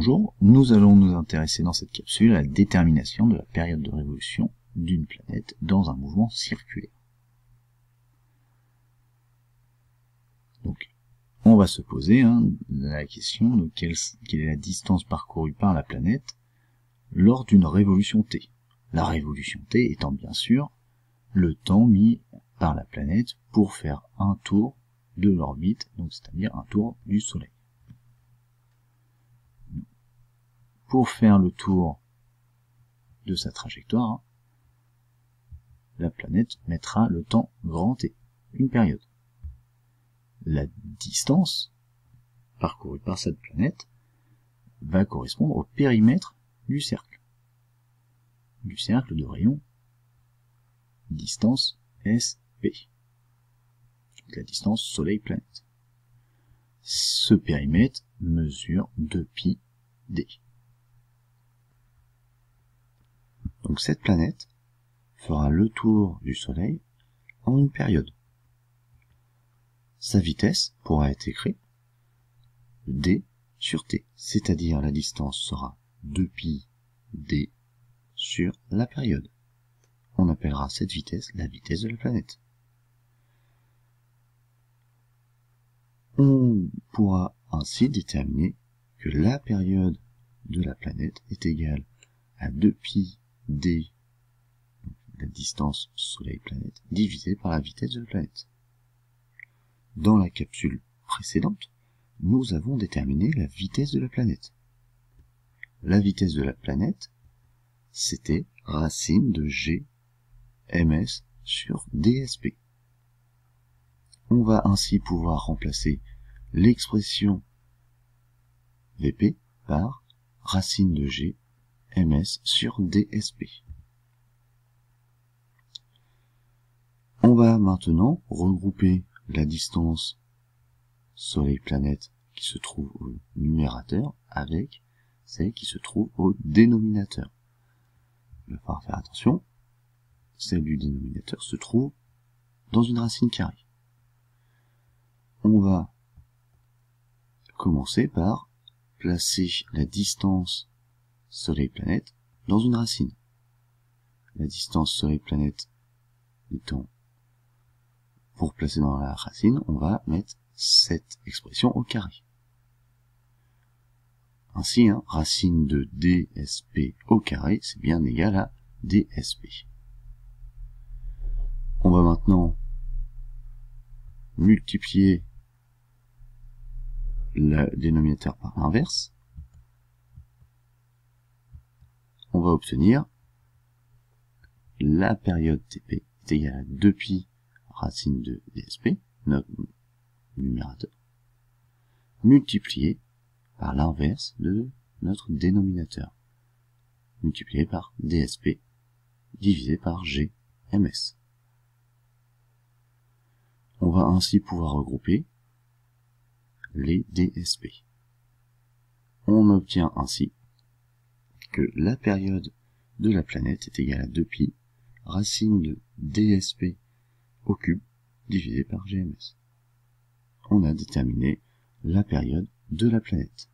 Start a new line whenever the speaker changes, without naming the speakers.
Bonjour, nous allons nous intéresser dans cette capsule à la détermination de la période de révolution d'une planète dans un mouvement circulaire. Donc, on va se poser la question de quelle est la distance parcourue par la planète lors d'une révolution T. La révolution T étant bien sûr le temps mis par la planète pour faire un tour de l'orbite, donc c'est-à-dire un tour du Soleil. Pour faire le tour de sa trajectoire, la planète mettra le temps grand T, une période. La distance parcourue par cette planète va correspondre au périmètre du cercle de rayon distance SP, la distance Soleil-planète. Ce périmètre mesure 2πd. Donc cette planète fera le tour du Soleil en une période. Sa vitesse pourra être écrite d sur t, c'est-à-dire la distance sera 2πd sur la période. On appellera cette vitesse la vitesse de la planète. On pourra ainsi déterminer que la période de la planète est égale à 2πd, la distance Soleil-planète, divisée par la vitesse de la planète. Dans la capsule précédente, nous avons déterminé la vitesse de la planète. La vitesse de la planète, c'était racine de g ms sur dsp. On va ainsi pouvoir remplacer l'expression vp par racine de g ms sur dsp. On va maintenant regrouper la distance Soleil-planète qui se trouve au numérateur avec celle qui se trouve au dénominateur. Il va falloir faire attention, celle du dénominateur se trouve dans une racine carrée. On va commencer par placer la distance Soleil-planète dans une racine. La distance Soleil-planète étant, pour placer dans la racine, on va mettre cette expression au carré. Ainsi, racine de dsp au carré, c'est bien égal à dsp. On va maintenant multiplier le dénominateur par l'inverse. On va obtenir la période tp est égale à 2π racine de dsp, notre numérateur, multiplié par l'inverse de notre dénominateur, multiplié par dsp, divisé par g ms. On va ainsi pouvoir regrouper les dsp. On obtient ainsi que la période de la planète est égale à 2π racine de dsp au cube divisé par gms. On a déterminé la période de la planète.